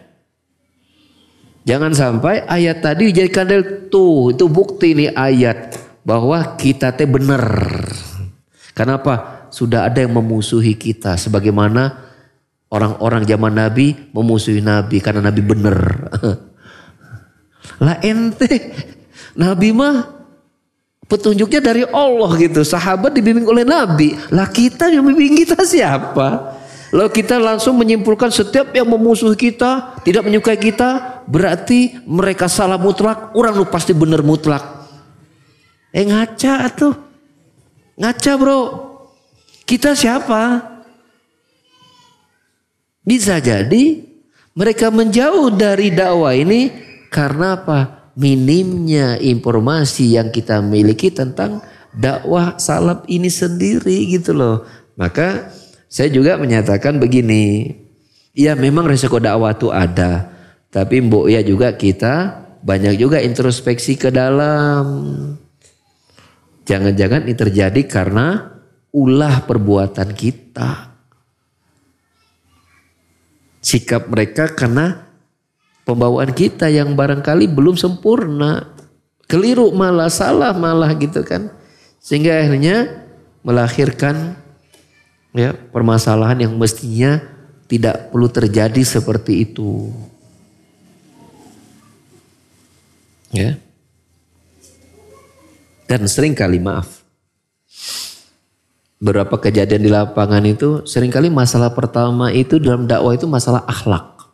Jangan sampai ayat tadi dijadikan itu bukti nih ayat bahwa kita teh benar. Kenapa? Sudah ada yang memusuhi kita sebagaimana orang-orang zaman Nabi memusuhi Nabi karena Nabi benar. Lah ente Nabi mah petunjuknya dari Allah gitu. Sahabat dibimbing oleh Nabi. Lah kita yang membimbing kita siapa? Lalu kita langsung menyimpulkan setiap yang memusuhi kita, tidak menyukai kita, berarti mereka salah mutlak, orang lu pasti benar mutlak. Ngaca tuh. Ngaca bro. Kita siapa? Bisa jadi mereka menjauh dari dakwah ini karena apa? Minimnya informasi yang kita miliki tentang dakwah salaf ini sendiri gitu loh. Maka saya juga menyatakan begini, ya memang resiko dakwah itu ada, tapi mbok ya juga kita banyak juga introspeksi ke dalam. Jangan-jangan ini terjadi karena ulah perbuatan kita. Sikap mereka karena pembawaan kita yang barangkali belum sempurna. Keliru malah, salah malah gitu kan. Sehingga akhirnya melahirkan ya, permasalahan yang mestinya tidak perlu terjadi seperti itu. Ya. Dan sering kali maaf. Beberapa kejadian di lapangan itu seringkali masalah pertama itu dalam dakwah itu masalah akhlak.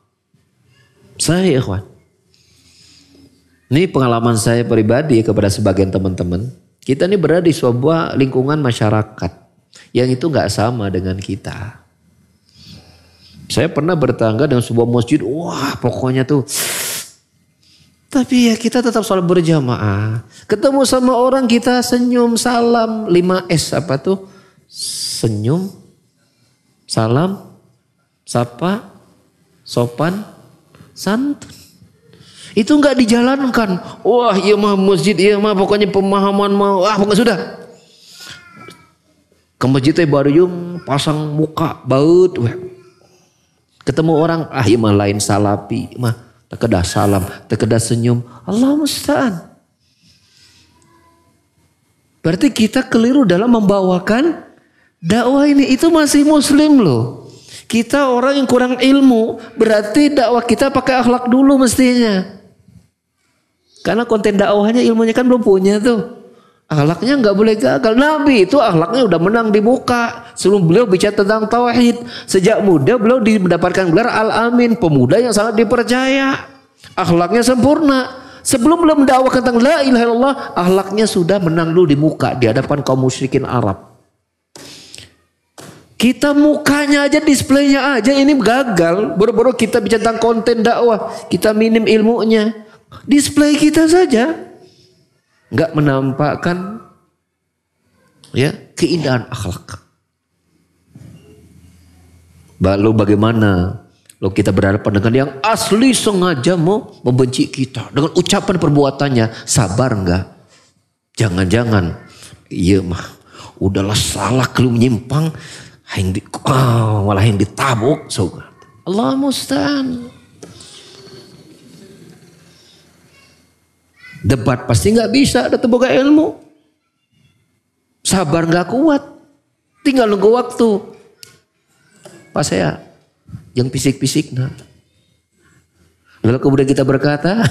Saya ikhwan. Ini pengalaman saya pribadi kepada sebagian teman-teman. Kita ini berada di sebuah lingkungan masyarakat yang itu gak sama dengan kita. Saya pernah bertangga dengan sebuah masjid, wah pokoknya tuh. Tapi ya kita tetap sholat berjamaah. Ketemu sama orang kita senyum, salam, 5S apa tuh? Senyum, salam, sapa, sopan, santun. Itu enggak dijalankan. Wah iya mah masjid, iya mah pokoknya pemahaman mah. Wah pokoknya sudah. Ke masjid baru yung pasang muka baut. Ketemu orang, iya mah lain salapi. Mah tekedah salam, tekedah senyum. Allah musta'an. Berarti kita keliru dalam membawakan dakwah ini. Itu masih muslim loh. Kita orang yang kurang ilmu, berarti dakwah kita pakai akhlak dulu mestinya. Karena konten dakwahnya ilmunya kan belum punya tuh. Akhlaknya nggak boleh gagal. Nabi itu akhlaknya udah menang di muka. Sebelum beliau bicara tentang tauhid. Sejak muda beliau mendapatkan gelar Al-Amin. Pemuda yang sangat dipercaya. Akhlaknya sempurna. Sebelum beliau mendakwakan tentang la ilaha illallah, akhlaknya sudah menang dulu di muka. Di hadapan kaum musyrikin Arab. Kita mukanya aja, displaynya aja ini gagal. Baru-baru kita bicara tentang konten dakwah. Kita minim ilmunya. Display kita saja. Nggak menampakkan ya keindahan akhlak. Lalu bagaimana kalau kita berhadapan dengan yang asli sengaja mau membenci kita. Dengan ucapan perbuatannya. Sabar nggak? Jangan-jangan. Iya mah. Udahlah salah kalau menyimpang. Malah yang ditabuk. Allah musta'an. Debat pasti nggak bisa, ada boga ilmu. Sabar nggak kuat. Tinggal nunggu waktu. Pas saya yang pisik-pisik. Nah. Lalu kemudian kita berkata,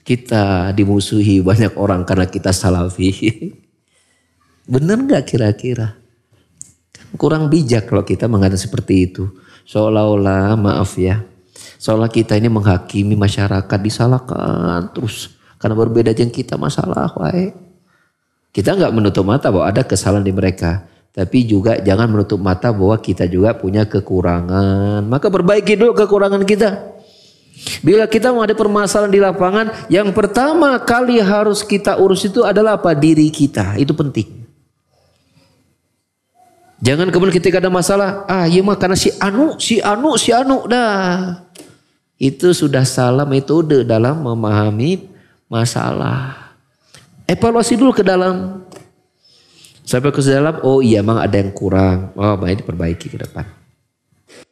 kita dimusuhi banyak orang karena kita salafi. Benar nggak kira-kira? Kurang bijak kalau kita mengatakan seperti itu. Seolah-olah maaf ya. Seolah kita ini menghakimi masyarakat, disalahkan terus. Karena berbeda dengan kita masalah. Wae. Kita nggak menutup mata bahwa ada kesalahan di mereka. Tapi juga jangan menutup mata bahwa kita juga punya kekurangan. Maka perbaiki dulu kekurangan kita. Bila kita mau ada permasalahan di lapangan, yang pertama kali harus kita urus itu adalah apa? Diri kita. Itu penting. Jangan kemudian ketika ada masalah, iya mah karena si anu dah. Itu sudah salah metode dalam memahami masalah. Evaluasi dulu ke dalam. Sampai ke dalam, oh iya memang ada yang kurang. Oh baik diperbaiki ke depan.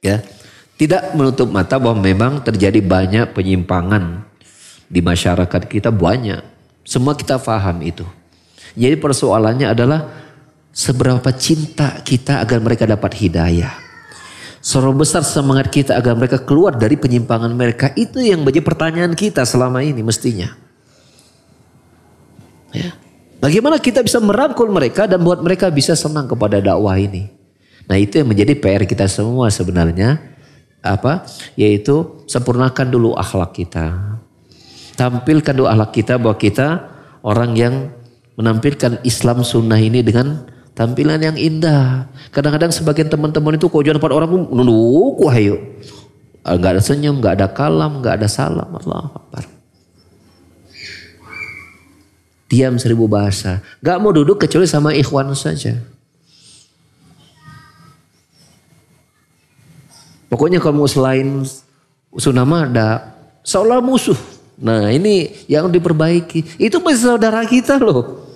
Ya. Tidak menutup mata bahwa memang terjadi banyak penyimpangan di masyarakat kita, banyak. Semua kita paham itu. Jadi persoalannya adalah seberapa cinta kita agar mereka dapat hidayah. Seberapa besar semangat kita agar mereka keluar dari penyimpangan mereka. Itu yang menjadi pertanyaan kita selama ini mestinya. Ya. Bagaimana kita bisa merangkul mereka dan buat mereka bisa senang kepada dakwah ini. Nah itu yang menjadi PR kita semua sebenarnya. Yaitu sempurnakan dulu akhlak kita. Tampilkan dulu akhlak kita bahwa kita orang yang menampilkan Islam sunnah ini dengan tampilan yang indah. Kadang-kadang sebagian teman-teman itu kok jangan dapat orang nunduk wahyu. Enggak ada senyum, enggak ada kalam, enggak ada salam. Allahu Akbar. Diam 1000 bahasa. Enggak mau duduk kecuali sama ikhwan saja. Pokoknya kalau selain sunnah mah ada seolah musuh. Nah ini yang diperbaiki. Itu masih saudara kita loh.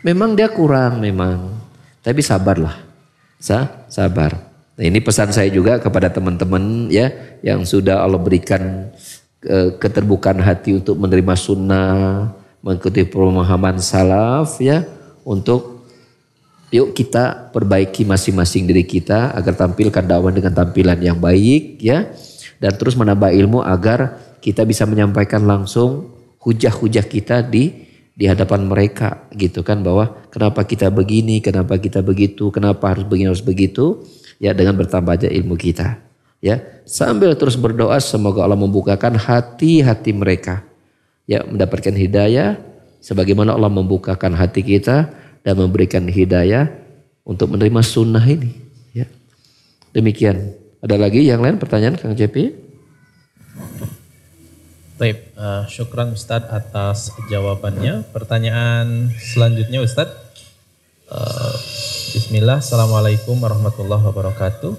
Memang dia kurang memang. Tapi sabarlah, sabar. Nah, ini pesan saya juga kepada teman-teman ya yang sudah Allah berikan keterbukaan hati untuk menerima sunnah, mengikuti pemahaman salaf ya, untuk yuk kita perbaiki masing-masing diri kita agar tampilkan dakwah dengan tampilan yang baik ya, dan terus menambah ilmu agar kita bisa menyampaikan langsung hujah-hujah kita di hadapan mereka gitu kan, bahwa kenapa kita begini, kenapa kita begitu, kenapa harus begini, harus begitu ya, dengan bertambahnya ilmu kita ya, sambil terus berdoa semoga Allah membukakan hati-hati mereka ya, mendapatkan hidayah sebagaimana Allah membukakan hati kita dan memberikan hidayah untuk menerima sunnah ini ya. Demikian. Ada lagi yang lain pertanyaan Kang Cepi? Baik, syukran Ustadz atas jawabannya. Pertanyaan selanjutnya Ustadz. Bismillah, Assalamualaikum warahmatullahi wabarakatuh.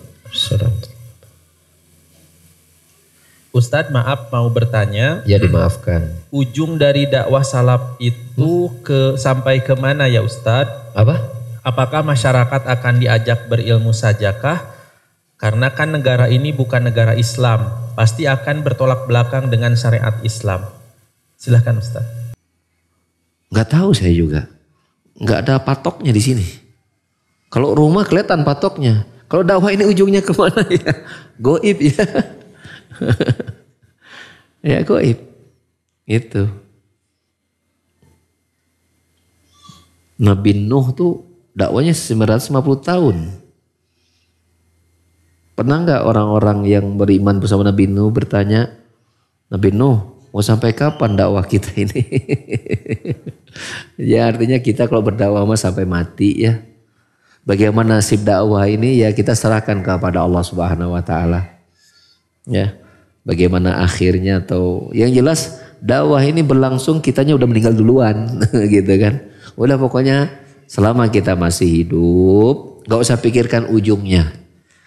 Ustadz maaf mau bertanya. Ya dimaafkan. Ujung dari dakwah salaf itu sampai ke mana ya Ustadz? Apa? Apakah masyarakat akan diajak berilmu sajakah? Karena kan negara ini bukan negara Islam, pasti akan bertolak belakang dengan syariat Islam. Silahkan Ustaz. Gak tahu saya juga. nggak ada patoknya di sini. Kalau rumah kelihatan patoknya. Kalau dakwah ini ujungnya kemana ya? Goib ya. Ya goib. Itu. Nabi Nuh tuh dakwanya 950 tahun. Pernah nggak orang-orang yang beriman bersama Nabi Nuh bertanya, Nabi Nuh mau sampai kapan dakwah kita ini? Ya artinya kita kalau berdakwah mah sampai mati ya. Bagaimana nasib dakwah ini ya kita serahkan kepada Allah Subhanahu wa taala. Ya. Bagaimana akhirnya atau yang jelas dakwah ini berlangsung kitanya udah meninggal duluan gitu kan. Udah pokoknya selama kita masih hidup enggak usah pikirkan ujungnya.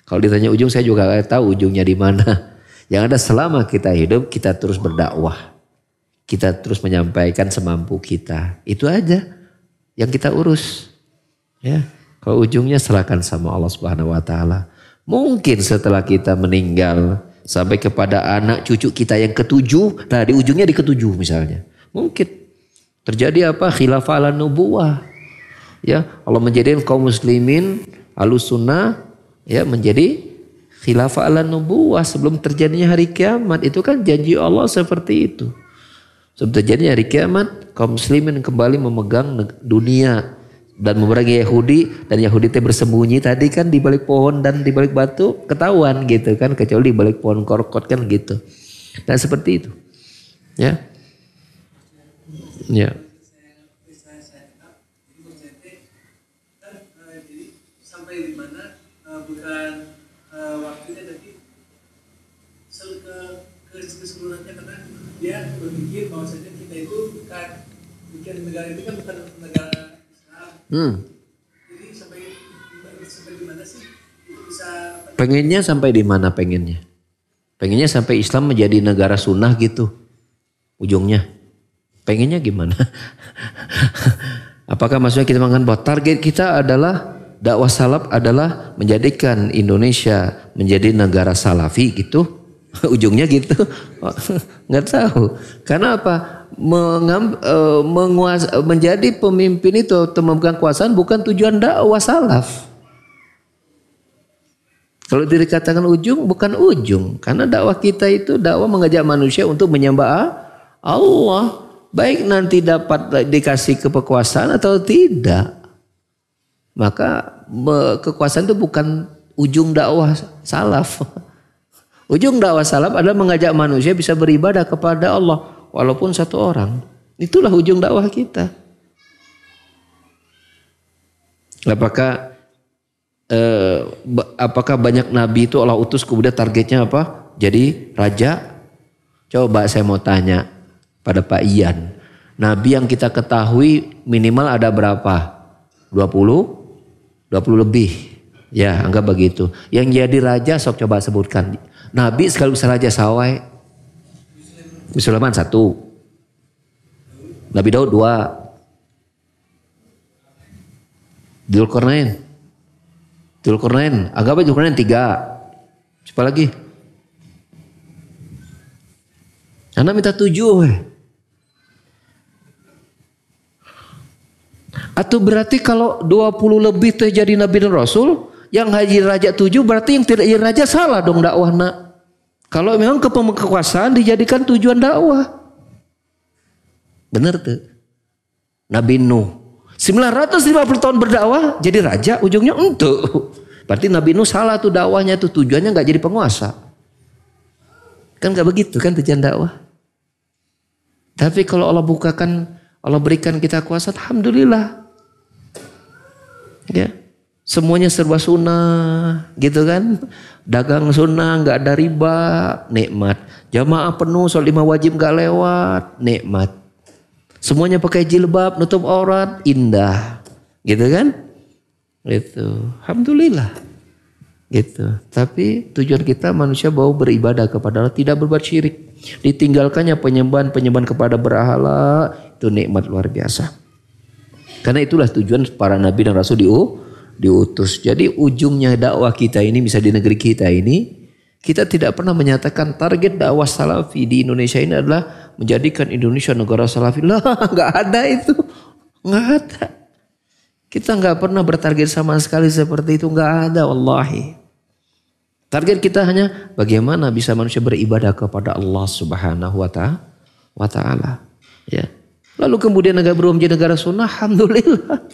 Kalau ditanya ujung saya juga enggak tahu ujungnya di mana. Yang ada selama kita hidup kita terus berdakwah. Kita terus menyampaikan semampu kita. Itu aja yang kita urus. Ya. Kalau ujungnya serahkan sama Allah Subhanahu wa taala. Mungkin setelah kita meninggal sampai kepada anak cucu kita yang ketujuh, nah di ujungnya di ketujuh misalnya. Mungkin terjadi apa? Khilafah ala nubuwah. Ya, Allah menjadikan kaum muslimin Ahlus Sunnah ya menjadi khilafah ala nubuwah sebelum terjadinya hari kiamat. Itu kan janji Allah seperti itu. Sebelum terjadinya hari kiamat, kaum muslimin kembali memegang dunia dan memerangi Yahudi, dan Yahudi itu bersembunyi tadi kan di balik pohon dan di balik batu ketahuan gitu kan, kecuali di balik pohon korkot kan gitu. Dan seperti itu. Ya. Ya. Sampai di mana bukan waktunya tapi keseluruhannya, karena dia berpikir bahwasanya kita itu bukan negara ini kan bukan negara Islam. Jadi sampai di mana sih itu bisa? Pengennya sampai di mana pengennya? Pengennya sampai Islam menjadi negara sunnah gitu. Ujungnya. Pengennya gimana? Apakah maksudnya kita makan bahwa target kita adalah dakwah salaf adalah menjadikan Indonesia menjadi negara salafi gitu? Ujungnya gitu? Nggak tahu. Karena apa? Menjadi pemimpin itu atau memegang kekuasaan bukan tujuan dakwah salaf. Kalau dikatakan ujung, bukan ujung. Karena dakwah kita itu dakwah mengajak manusia untuk menyembah Allah. Baik nanti dapat dikasih kekuasaan atau tidak. Maka kekuasaan itu bukan ujung dakwah salaf. Ujung dakwah salaf adalah mengajak manusia bisa beribadah kepada Allah. Walaupun satu orang. Itulah ujung dakwah kita. Apakah banyak nabi itu Allah utus kemudian targetnya apa? Jadi raja? Coba saya mau tanya pada Pak Ian. Nabi yang kita ketahui minimal ada berapa? 20 lebih. Ya anggap begitu. Yang jadi raja sok coba sebutkan. Nabi sekaligus raja sawai. Sulaiman 1. Nabi Daud 2. Dzulkarnain. Anggap aja Dzulkarnain 3. Siapa lagi? Anda minta 7. Atau berarti kalau 20 lebih terjadi Nabi dan Rasul, yang haji raja 7 berarti yang tidak jadi raja salah dong dakwahna. Kalau memang kekuasaan dijadikan tujuan dakwah. Benar tuh. Nabi Nuh 950 tahun berdakwah jadi raja ujungnya untuk. Berarti Nabi Nuh salah tuh dakwahnya tuh, tujuannya gak jadi penguasa. Kan gak begitu kan tujuan dakwah. Tapi kalau Allah bukakan, Allah berikan kita kuasa, alhamdulillah. Ya. Semuanya serba sunnah gitu kan. Dagang sunnah, gak ada riba, nikmat. Jamaah penuh, sholat 5 wajib gak lewat, nikmat. Semuanya pakai jilbab, nutup aurat, indah. Gitu kan? Gitu. Alhamdulillah. Gitu. Tapi tujuan kita manusia mau beribadah kepada Allah, tidak berbuat syirik. Ditinggalkannya penyembahan kepada berhala, itu nikmat luar biasa. Karena itulah tujuan para nabi dan rasul diutus. Jadi ujungnya dakwah kita ini, bisa di negeri kita ini, kita tidak pernah menyatakan target dakwah salafi di Indonesia ini adalah menjadikan Indonesia negara salafi. Lah, nggak ada itu, nggak ada. Kita nggak pernah bertarget sama sekali seperti itu, nggak ada wallahi. Target kita hanya bagaimana bisa manusia beribadah kepada Allah Subhanahu wa taala. Ya. Lalu kemudian negara berubah menjadi negara sunnah, alhamdulillah.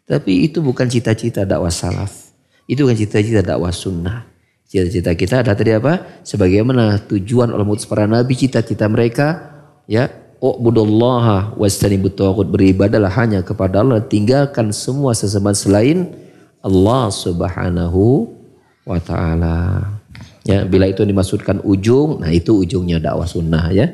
Tapi itu bukan cita-cita dakwah salaf. Itu bukan cita-cita dakwah sunnah. Cita-cita kita adalah tadi apa? Sebagaimana tujuan ulama para nabi, cita-cita mereka ya, u'budullaha wastanibut taghut, beribadahlah hanya kepada Allah, tinggalkan semua sesembahan selain Allah Subhanahu wa ta'ala. Ya, bila itu dimaksudkan ujung, nah itu ujungnya dakwah sunnah ya.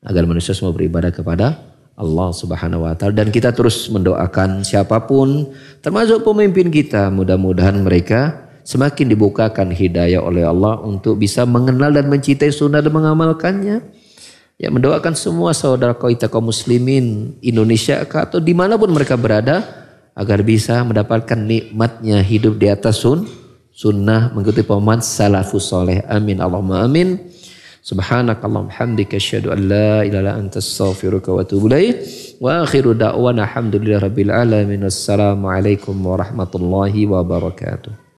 Agar manusia semua beribadah kepada Allah Subhanahu wa ta'ala. Dan kita terus mendoakan siapapun, termasuk pemimpin kita, mudah-mudahan mereka semakin dibukakan hidayah oleh Allah untuk bisa mengenal dan mencintai sunnah dan mengamalkannya. Ya, mendoakan semua saudara kita kaum muslimin Indonesia atau dimanapun mereka berada, agar bisa mendapatkan nikmatnya hidup di atas sunnah, mengikuti pemahaman salafus soleh. Amin Allahumma amin. Subhanakallahumma hamdika asyhadu an la ilaha illa anta astaghfiruka wa atubu ilaik. Wa akhiru da'wana alhamdulillahirabbil alamin. Wassalamu alaikum warahmatullahi wabarakatuh.